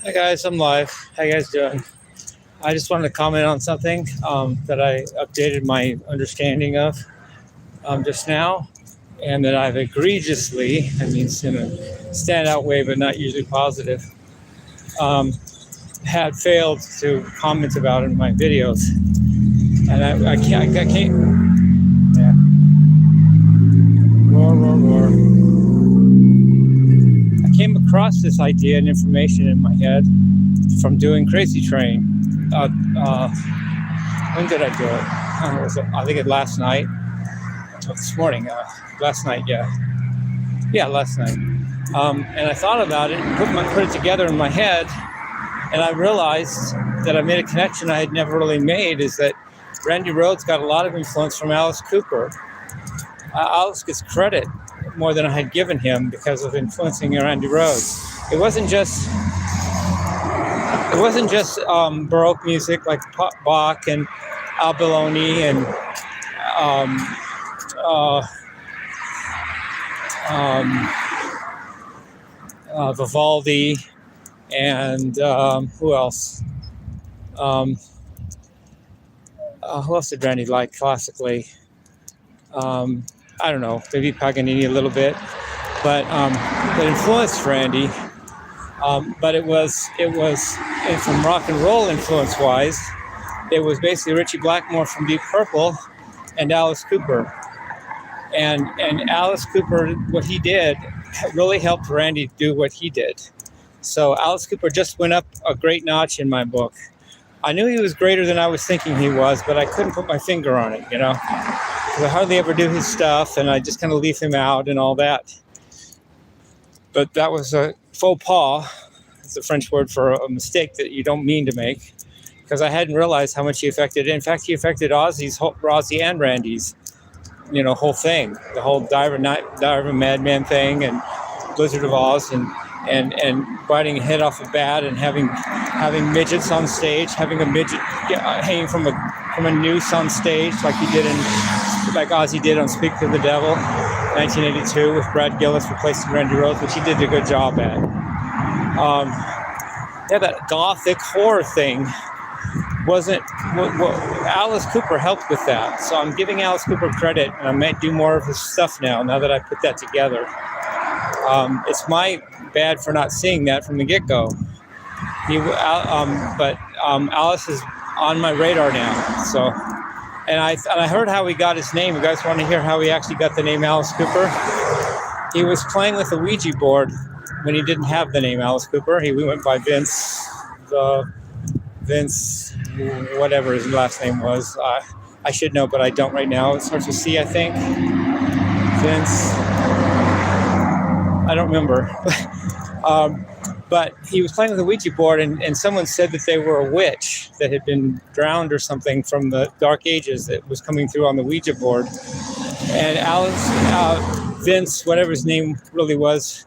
Hi guys, I'm live. How you guys doing? I just wanted to comment on something that I updated my understanding of just now, and that I've egregiously, I mean, in a standout way, but not usually positive, um, had failed to comment about in my videos, and I can't. Yeah. Roar. I came across this idea and information in my head from doing Crazy Train. When did I do it? I think it last night. This morning. Last night, yeah. Yeah, last night. And I thought about it and put it together in my head, and I realized that I made a connection I had never really made, is that Randy Rhoades got a lot of influence from Alice Cooper. Alice gets credit more than I had given him because of influencing Randy Rhoades. It wasn't just Baroque music like Bach and Albelloni and Vivaldi and who else? Who else did Randy like classically? I don't know, maybe Paganini a little bit, but that influenced Randy. But it was, and from rock and roll influence-wise, it was basically Ritchie Blackmore from Deep Purple and Alice Cooper. And Alice Cooper, what he did, really helped Randy do what he did. So Alice Cooper just went up a great notch in my book. I knew he was greater than I was thinking he was, but I couldn't put my finger on it, because I hardly ever do his stuff, and I just kind of leave him out and all that. But that was a faux pas. It's a French word for a mistake that you don't mean to make, because I hadn't realized how much he affected. In fact, he affected Ozzy and Randy's, whole thing, the whole Diver Madman thing, and Blizzard of Oz, and biting a head off a bat, and having midgets on stage, having a midget hanging from a noose on stage, like Ozzy did on Speak to the Devil, 1982, with Brad Gillis replacing Randy Rhoades, which he did a good job at. That gothic horror thing wasn't what Alice Cooper helped with that. So I'm giving Alice Cooper credit, and I might do more of his stuff now that I put that together. It's my bad for not seeing that from the get-go. But Alice is on my radar now. So, and I heard how he got his name. You guys want to hear how he actually got the name Alice Cooper? He was playing with a Ouija board when he didn't have the name Alice Cooper. We went by Vince, whatever his last name was. I should know, but I don't right now. It starts with C, I think. Vince. I don't remember. But he was playing with a Ouija board, and someone said that they were a witch that had been drowned or something from the Dark Ages that was coming through on the Ouija board. And Vince, whatever his name really was,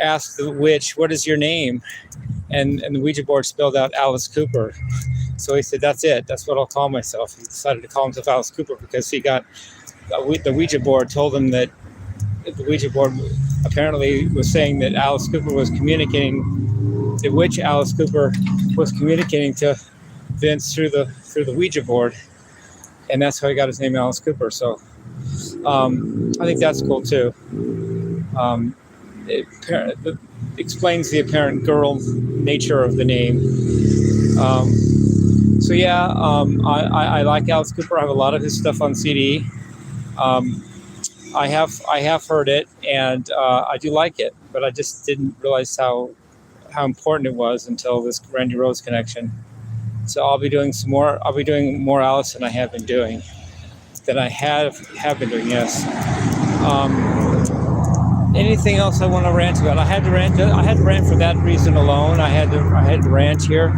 asked the witch, "What is your name?" And the Ouija board spelled out Alice Cooper. So he said, "That's it. That's what I'll call myself." He decided to call himself Alice Cooper because he got the Ouija board told him that the Ouija board apparently was saying that Alice Cooper was communicating, the witch Alice Cooper was communicating to Vince through the Ouija board, and that's how he got his name Alice Cooper. So I think that's cool too. It explains the apparent girl nature of the name. I like Alice Cooper. I have a lot of his stuff on CD. I have heard it, and I do like it, but I just didn't realize how important it was until this Randy Rhoades connection. So I'll be doing more Alice than I have been doing. Yes. Anything else I want to rant about? I had to rant for that reason alone. I had to rant here.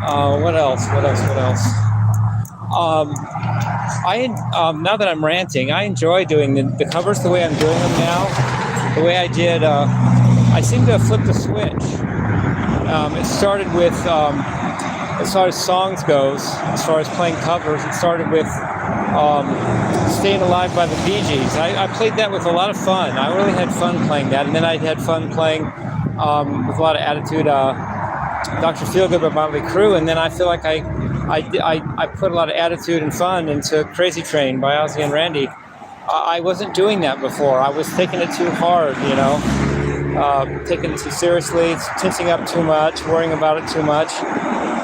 What else? Now that I'm ranting, I enjoy doing the covers the way I'm doing them now. The way I did, I seem to have flipped a switch. It started with, as far as songs goes, as far as playing covers, it started with Staying Alive by the Bee Gees. I played that with a lot of fun. I really had fun playing that, and then I had fun playing with a lot of attitude. Dr. Feelgood by Motley Crue, and then I feel like I put a lot of attitude and fun into Crazy Train by Ozzy and Randy. I wasn't doing that before. I was taking it too hard, taking it too seriously, tensing up too much, worrying about it too much.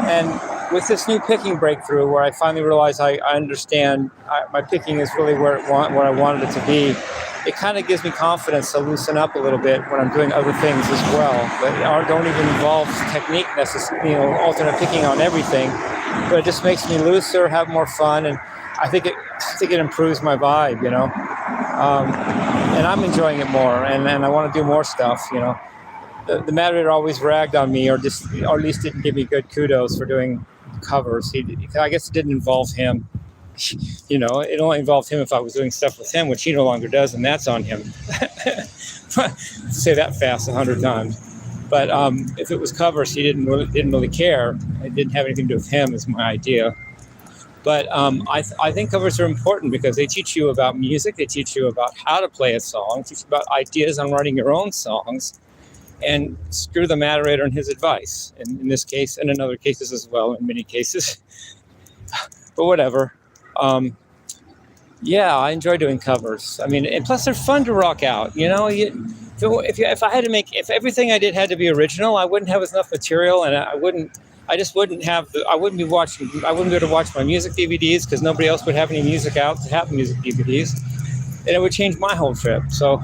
And with this new picking breakthrough, where I finally realized I understand my picking is really where I wanted it to be, it kind of gives me confidence to loosen up a little bit when I'm doing other things as well that don't even involve technique necessarily, alternate picking on everything, but it just makes me looser, have more fun, and I think it improves my vibe, and I'm enjoying it more, and I want to do more stuff, The moderator always ragged on me, or at least didn't give me good kudos for doing covers. I guess it didn't involve him. It only involved him if I was doing stuff with him, which he no longer does, and that's on him. Say that fast 100 times. But if it was covers, he didn't really care. It didn't have anything to do with him, is my idea. But I think covers are important because they teach you about music. They teach you about how to play a song. Teach you about ideas on writing your own songs. And screw the moderator and his advice. In this case, and in other cases as well, in many cases. But whatever. I enjoy doing covers. I mean, and plus they're fun to rock out. If I had to if everything I did had to be original, I wouldn't have enough material, and I wouldn't be able to watch my music DVDs because nobody else would have any music out to have music DVDs, and it would change my whole trip. So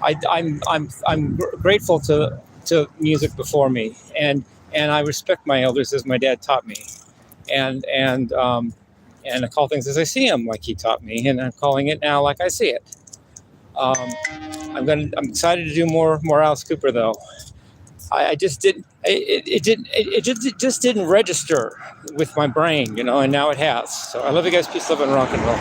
I'm grateful to music before me, and I respect my elders as my dad taught me, and I call things as I see them, like he taught me, and I'm calling it now like I see it. I'm excited to do more Alice Cooper though. I just didn't. It just didn't register with my brain, and now it has. So I love you guys. Peace, love, and rock and roll.